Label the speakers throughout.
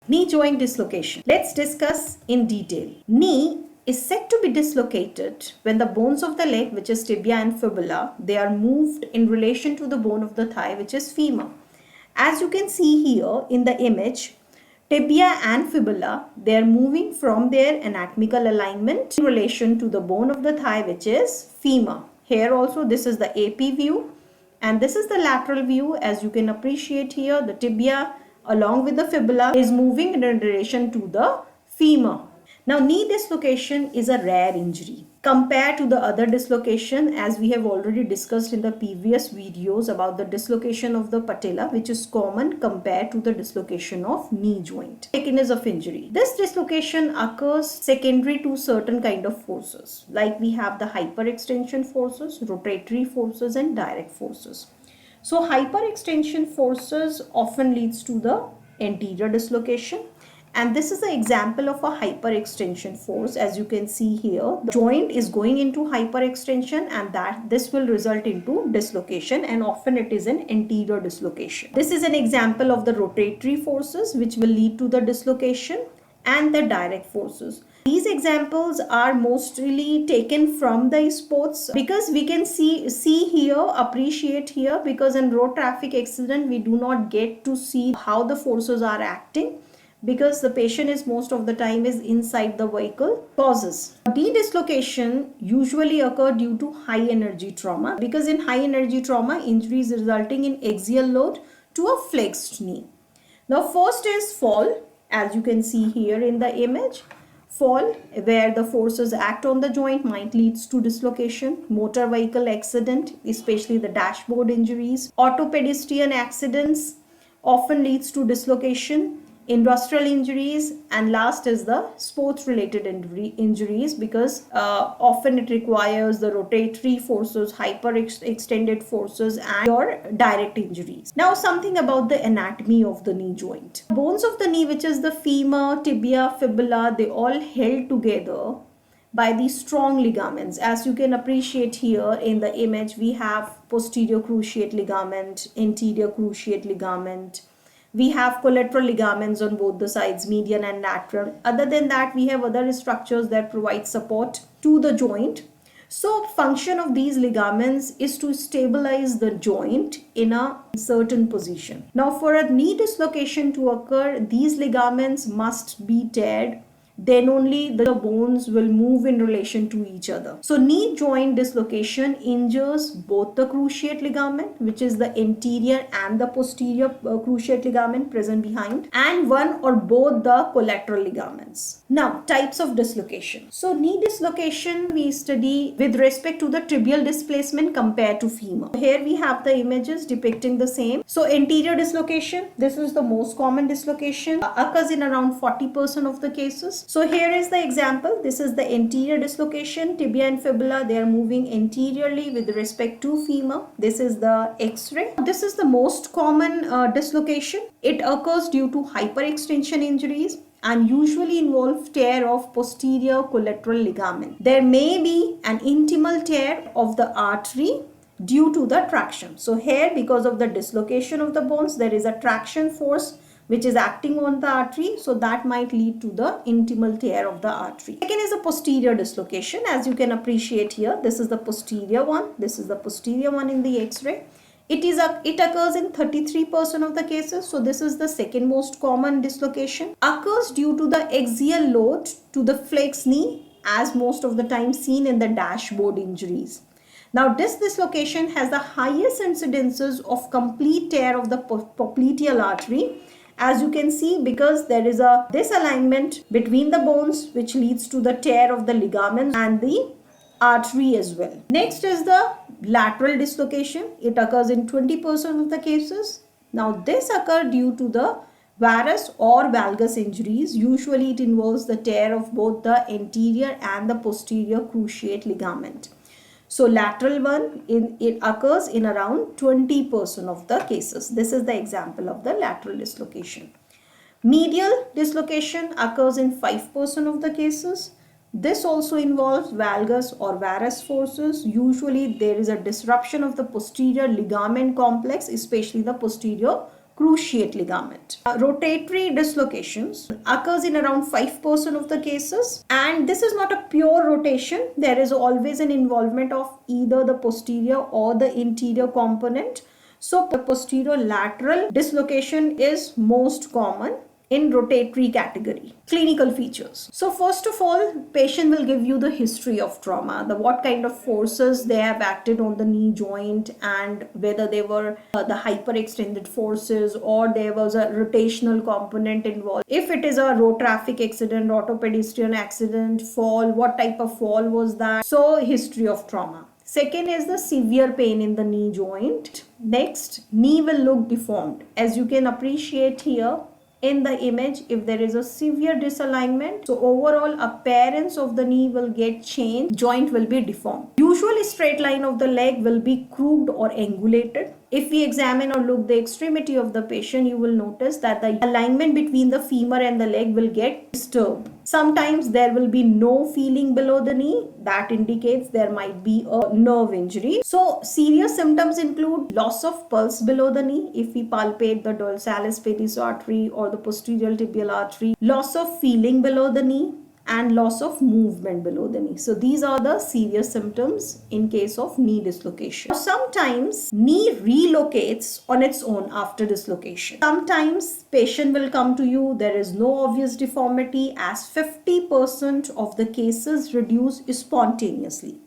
Speaker 1: Knee joint dislocation. Let's discuss in detail. Knee is said to be dislocated when the bones of the leg, which is tibia and fibula, they are moved in relation to the bone of the thigh, which is femur. As you can see here in the image, tibia and fibula, they are moving from their anatomical alignment in relation to the bone of the thigh, which is femur. Here also this is the AP view and this is the lateral view. As you can appreciate here, the tibia along with the fibula is moving in relation to the femur. Now, knee dislocation is a rare injury compared to the other dislocation, as we have already discussed in the previous videos about the dislocation of the patella, which is common compared to the dislocation of knee joint. Mechanism of injury. This dislocation occurs secondary to certain kind of forces, like we have the hyperextension forces, rotatory forces and direct forces. So hyperextension forces often leads to the anterior dislocation. And this is an example of a hyperextension force. As you can see here, the joint is going into hyperextension and this will result into dislocation, and often it is an anterior dislocation. This is an example of the rotatory forces which will lead to the dislocation and the direct forces. These examples are mostly taken from the sports because we can see here, appreciate here, because in road traffic accident we do not get to see how the forces are acting, because the patient is most of the time is inside the vehicle. Causes. Knee dislocation usually occur due to high energy trauma, because in high energy trauma, injuries resulting in axial load to a flexed knee. Now first is fall, as you can see here in the image. Fall where the forces act on the joint might leads to dislocation. Motor vehicle accident, especially the dashboard injuries. Orthopedestrian accidents often leads to dislocation. Industrial injuries, and last is the sports related injuries, because often it requires the rotatory forces, hyperextended forces and your direct injuries. Now something about the anatomy of the knee joint. Bones of the knee, which is the femur, tibia, fibula, they all held together by these strong ligaments. As you can appreciate here in the image, we have posterior cruciate ligament, anterior cruciate ligament. We have collateral ligaments on both the sides, median and lateral. Other than that, we have other structures that provide support to the joint. So, function of these ligaments is to stabilize the joint in a certain position. Now, for a knee dislocation to occur, these ligaments must be teared. Then only the bones will move in relation to each other. So knee joint dislocation injures both the cruciate ligament, which is the anterior and the posterior cruciate ligament present behind, and one or both the collateral ligaments. Now, types of dislocation. So knee dislocation we study with respect to the tibial displacement compared to femur. Here we have the images depicting the same. So anterior dislocation, this is the most common dislocation, occurs in around 40% of the cases. So here is the example. This is the anterior dislocation. Tibia and fibula, they are moving anteriorly with respect to femur. This is the X-ray. This is the most common dislocation. It occurs due to hyperextension injuries and usually involve tear of posterior collateral ligament. There may be an intimal tear of the artery due to the traction. So here, because of the dislocation of the bones, there is a traction force which is acting on the artery, so that might lead to the intimal tear of the artery. Second is a posterior dislocation. As you can appreciate here, this is the posterior one. This is the posterior one in the X-ray. It occurs in 33% of the cases. So this is the second most common dislocation. Occurs due to the axial load to the flexed knee, as most of the time seen in the dashboard injuries. Now, this dislocation has the highest incidences of complete tear of the popliteal artery, as you can see, because there is a disalignment between the bones which leads to the tear of the ligaments and the artery as well. Next is the lateral dislocation. It occurs in 20% of the cases. Now, this occurs due to the varus or valgus injuries. Usually it involves the tear of both the anterior and the posterior cruciate ligament. So lateral one, it occurs in around 20% of the cases. This is the example of the lateral dislocation. Medial dislocation occurs in 5% of the cases. This also involves valgus or varus forces. Usually there is a disruption of the posterior ligament complex, especially the posterior cruciate ligament. Rotatory dislocations occurs in around 5% of the cases, and this is not a pure rotation. There is always an involvement of either the posterior or the interior component. So the posterior lateral dislocation is most common in rotatory category. Clinical features. So first of all, patient will give you the history of trauma, what kind of forces they have acted on the knee joint, and whether they were the hyperextended forces or there was a rotational component involved. If it is a road traffic accident, orthopedestrian accident, fall, what type of fall was that? So history of trauma. Second is the severe pain in the knee joint. Next, knee will look deformed. As you can appreciate here, in the image, if there is a severe disalignment, so overall appearance of the knee will get changed, joint will be deformed. Usually straight line of the leg will be crooked or angulated. If we examine or look the extremity of the patient, you will notice that the alignment between the femur and the leg will get disturbed. Sometimes there will be no feeling below the knee. That indicates there might be a nerve injury. So serious symptoms include loss of pulse below the knee if we palpate the dorsalis pedis artery or the posterior tibial artery, loss of feeling below the knee, and loss of movement below the knee. So these are the serious symptoms in case of knee dislocation. Sometimes knee relocates on its own after dislocation. Sometimes patient will come to you, there is no obvious deformity, as 50% of the cases reduce spontaneously.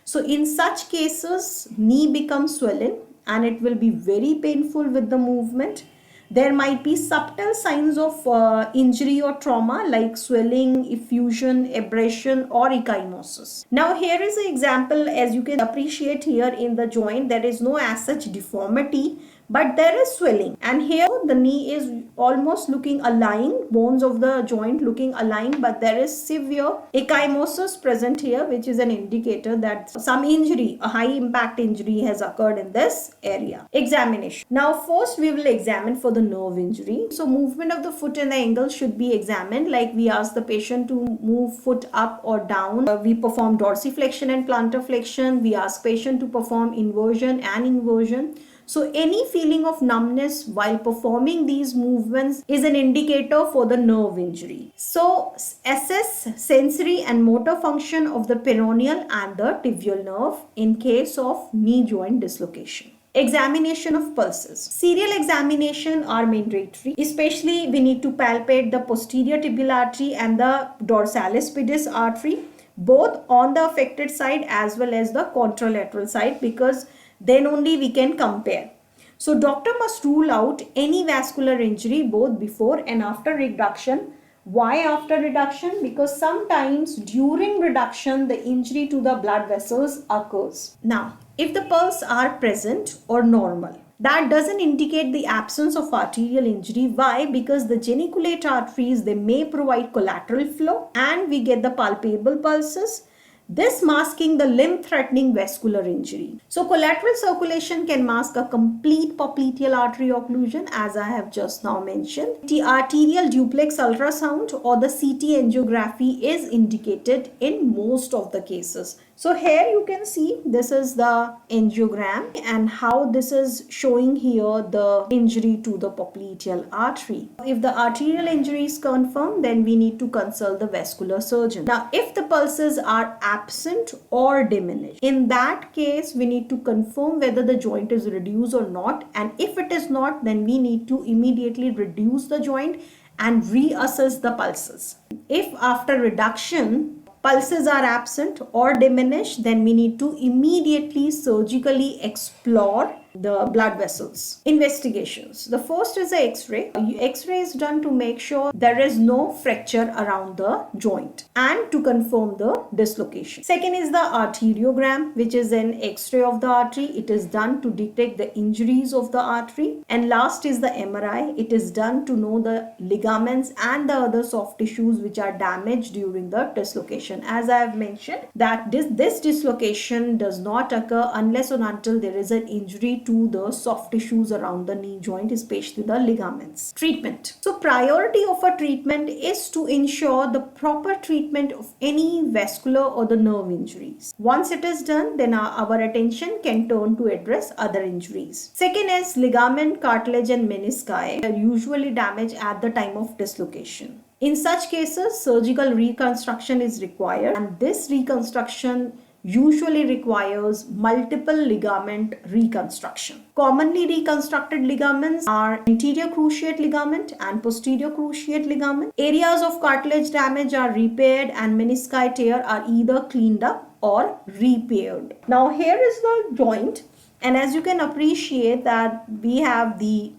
Speaker 1: So in such cases, knee becomes swollen and it will be very painful with the movement. There might be subtle signs of injury or trauma like swelling, effusion, abrasion or ecchymosis. Now here is an example. As you can appreciate here in the joint, there is no as such deformity, but there is swelling, and here the knee is almost looking aligned, bones of the joint looking aligned, but there is severe ecchymosis present here, which is an indicator that some injury, a high impact injury has occurred in this area. Examination. Now first we will examine for the nerve injury. So movement of the foot and the ankle should be examined, like we ask the patient to move foot up or down. We perform dorsiflexion and plantar flexion. We ask patient to perform inversion and inversion. So any feeling of numbness while performing these movements is an indicator for the nerve injury. So assess sensory and motor function of the peroneal and the tibial nerve in case of knee joint dislocation. Examination of pulses. Serial examination are mandatory. Especially we need to palpate the posterior tibial artery and the dorsalis pedis artery, both on the affected side as well as the contralateral side, because then only we can compare. So doctor must rule out any vascular injury both before and after reduction. Why after reduction? Because sometimes during reduction the injury to the blood vessels occurs. Now, if the pulse are present or normal, that doesn't indicate the absence of arterial injury. Why? Because the geniculate arteries, they may provide collateral flow and we get the palpable pulses, this masking the limb-threatening vascular injury. So collateral circulation can mask a complete popliteal artery occlusion, as I have just now mentioned. The arterial duplex ultrasound or the CT angiography is indicated in most of the cases. So here you can see this is the angiogram and how this is showing here the injury to the popliteal artery. If the arterial injury is confirmed, then we need to consult the vascular surgeon. Now, if the pulses are absent or diminished, in that case we need to confirm whether the joint is reduced or not, and if it is not, then we need to immediately reduce the joint and reassess the pulses. If after reduction pulses are absent or diminished, then we need to immediately surgically explore the blood vessels. Investigations. The first is the X-ray. X-ray is done to make sure there is no fracture around the joint and to confirm the dislocation. Second is the arteriogram, which is an X-ray of the artery. It is done to detect the injuries of the artery. And last is the MRI. It is done to know the ligaments and the other soft tissues which are damaged during the dislocation. As I have mentioned, that this dislocation does not occur unless or until there is an injury to the soft tissues around the knee joint, especially the ligaments. Treatment. So priority of a treatment is to ensure the proper treatment of any vascular or the nerve injuries. Once it is done, then our attention can turn to address other injuries. Second is ligament, cartilage and menisci are usually damaged at the time of dislocation. In such cases, surgical reconstruction is required, and this reconstruction usually requires multiple ligament reconstruction. Commonly reconstructed ligaments are anterior cruciate ligament and posterior cruciate ligament. Areas of cartilage damage are repaired and menisci tear are either cleaned up or repaired. Now here is the joint, and as you can appreciate that we have the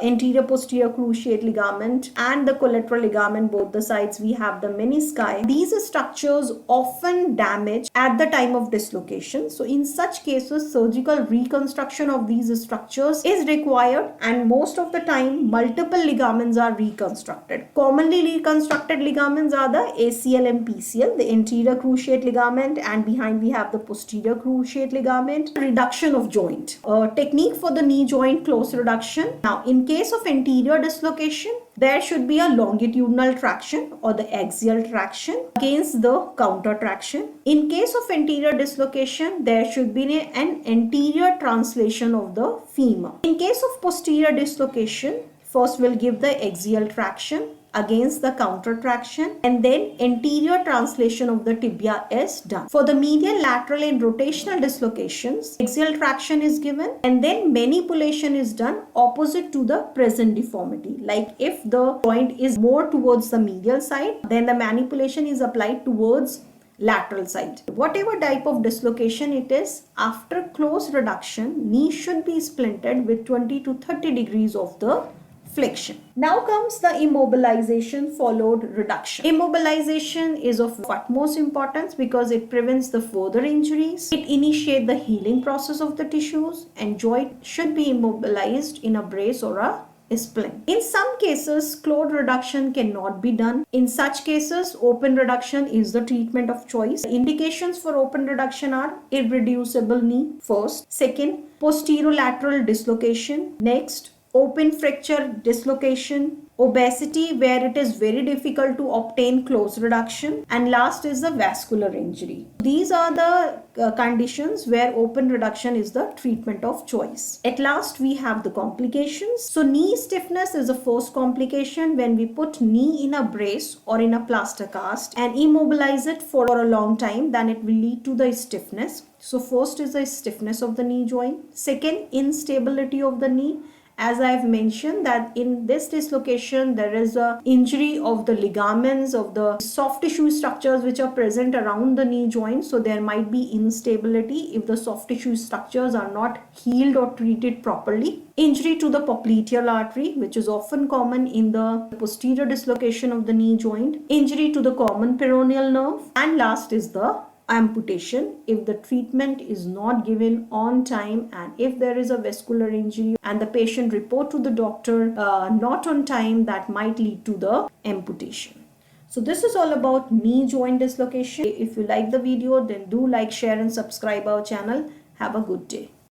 Speaker 1: anterior posterior cruciate ligament and the collateral ligament, both the sides we have the menisci. These structures often damage at the time of dislocation. So in such cases, surgical reconstruction of these structures is required, and most of the time multiple ligaments are reconstructed. Commonly reconstructed ligaments are the ACL and PCL, the anterior cruciate ligament, and behind we have the posterior cruciate ligament. Reduction of joint. Technique for the knee joint close reduction. Now in case of anterior dislocation, there should be a longitudinal traction or the axial traction against the counter traction. In case of anterior dislocation, there should be an anterior translation of the femur. In case of posterior dislocation, first we'll give the axial traction against the counter traction, and then anterior translation of the tibia is done. For the medial, lateral and rotational dislocations, axial traction is given and then manipulation is done opposite to the present deformity. Like if the joint is more towards the medial side, then the manipulation is applied towards lateral side. Whatever type of dislocation it is, after close reduction, knee should be splinted with 20 to 30 degrees of the flexion. Now comes the immobilization followed reduction. Immobilization is of utmost importance because it prevents the further injuries. It initiates the healing process of the tissues, and joint should be immobilized in a brace or a splint. In some cases, closed reduction cannot be done. In such cases, open reduction is the treatment of choice. Indications for open reduction are irreducible knee first, second, posterolateral dislocation, next, open fracture dislocation, obesity where it is very difficult to obtain close reduction, and last is the vascular injury. These are the conditions where open reduction is the treatment of choice. At last we have the complications. So knee stiffness is the first complication when we put knee in a brace or in a plaster cast and immobilize it for a long time, then it will lead to the stiffness. So first is the stiffness of the knee joint. Second, instability of the knee. As I have mentioned that in this dislocation, there is a injury of the ligaments of the soft tissue structures which are present around the knee joint. So there might be instability if the soft tissue structures are not healed or treated properly. Injury to the popliteal artery, which is often common in the posterior dislocation of the knee joint. Injury to the common peroneal nerve. And last is the amputation if the treatment is not given on time, and if there is a vascular injury and the patient report to the doctor not on time, that might lead to the amputation. So this is all about knee joint dislocation. If you like the video, then do like, share and subscribe our channel. Have a good day.